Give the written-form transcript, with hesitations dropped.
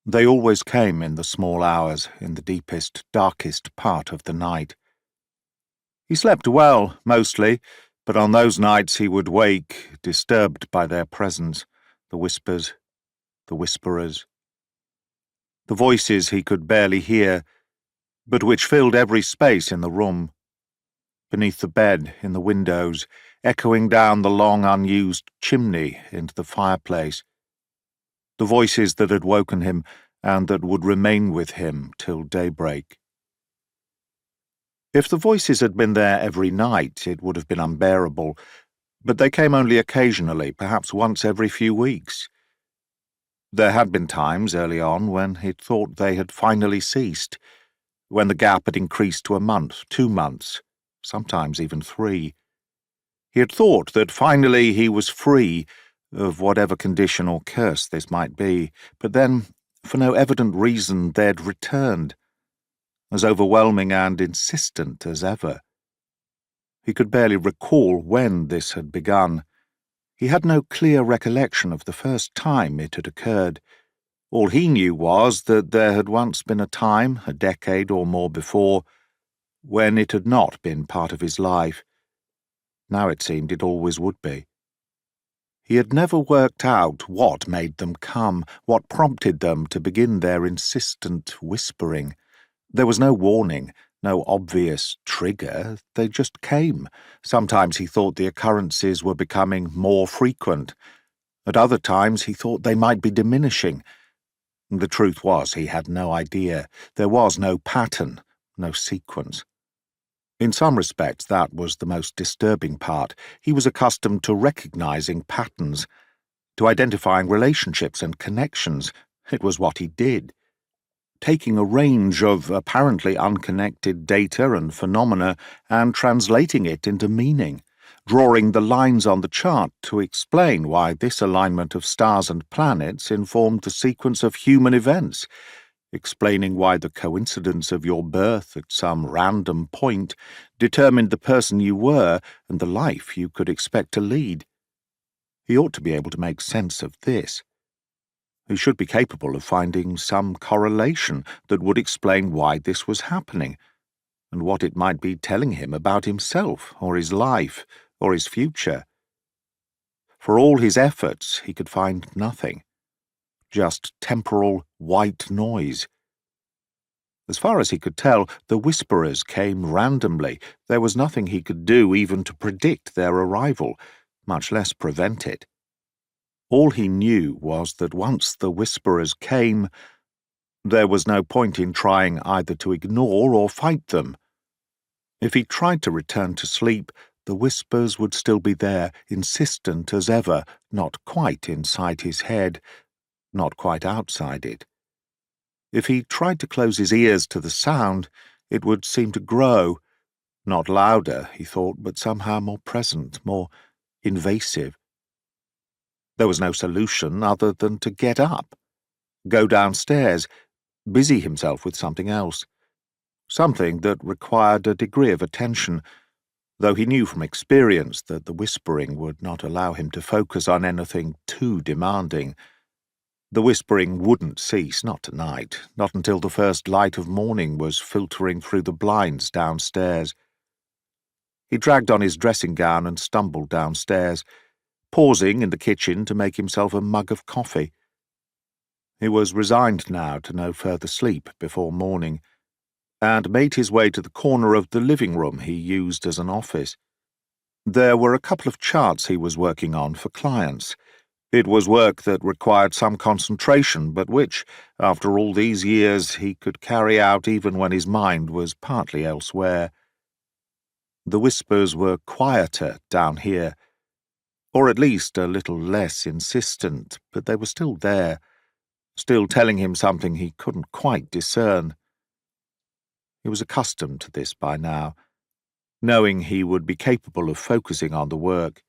They always came in the small hours, in the deepest, darkest part of the night. He slept well, mostly, but on those nights he would wake, disturbed by their presence, the whispers, the whisperers. The voices he could barely hear, but which filled every space in the room. Beneath the bed, in the windows, echoing down the long unused chimney into the fireplace. The voices that had woken him and that would remain with him till daybreak. If the voices had been there every night, it would have been unbearable, but they came only occasionally, perhaps once every few weeks. There had been times early on when he'd thought they had finally ceased, when the gap had increased to a month, 2 months, sometimes even 3. He had thought that finally he was free of whatever condition or curse this might be, but then, for no evident reason, they'd returned, as overwhelming and insistent as ever. He could barely recall when this had begun. He had no clear recollection of the first time it had occurred. All he knew was that there had once been a time, a decade or more before, when it had not been part of his life. Now it seemed it always would be. He had never worked out what made them come, what prompted them to begin their insistent whispering. There was no warning, no obvious trigger. They just came. Sometimes he thought the occurrences were becoming more frequent. At other times he thought they might be diminishing. The truth was he had no idea. There was no pattern, no sequence. In some respects that was the most disturbing part. He was accustomed to recognizing patterns, to identifying relationships and connections. It was what he did. Taking a range of apparently unconnected data and phenomena and translating it into meaning, drawing the lines on the chart to explain why this alignment of stars and planets informed the sequence of human events, explaining why the coincidence of your birth at some random point determined the person you were and the life you could expect to lead. He ought to be able to make sense of this. He should be capable of finding some correlation that would explain why this was happening, and what it might be telling him about himself, or his life, or his future. For all his efforts, he could find nothing. Just temporal white noise. As far as he could tell, the whisperers came randomly. There was nothing he could do even to predict their arrival, much less prevent it. All he knew was that once the whisperers came, there was no point in trying either to ignore or fight them. If he tried to return to sleep, the whispers would still be there, insistent as ever, not quite inside his head, not quite outside it. If he tried to close his ears to the sound, it would seem to grow, not louder, he thought, but somehow more present, more invasive. There was no solution other than to get up, go downstairs, busy himself with something else, something that required a degree of attention, though he knew from experience that the whispering would not allow him to focus on anything too demanding. The whispering wouldn't cease, not tonight, not until the first light of morning was filtering through the blinds downstairs. He dragged on his dressing gown and stumbled downstairs, pausing in the kitchen to make himself a mug of coffee. He was resigned now to no further sleep before morning, and made his way to the corner of the living room he used as an office. There were a couple of charts he was working on for clients. It was work that required some concentration, but which, after all these years, he could carry out even when his mind was partly elsewhere. The whispers were quieter down here, or at least a little less insistent, but they were still there, still telling him something he couldn't quite discern. He was accustomed to this by now, knowing he would be capable of focusing on the work.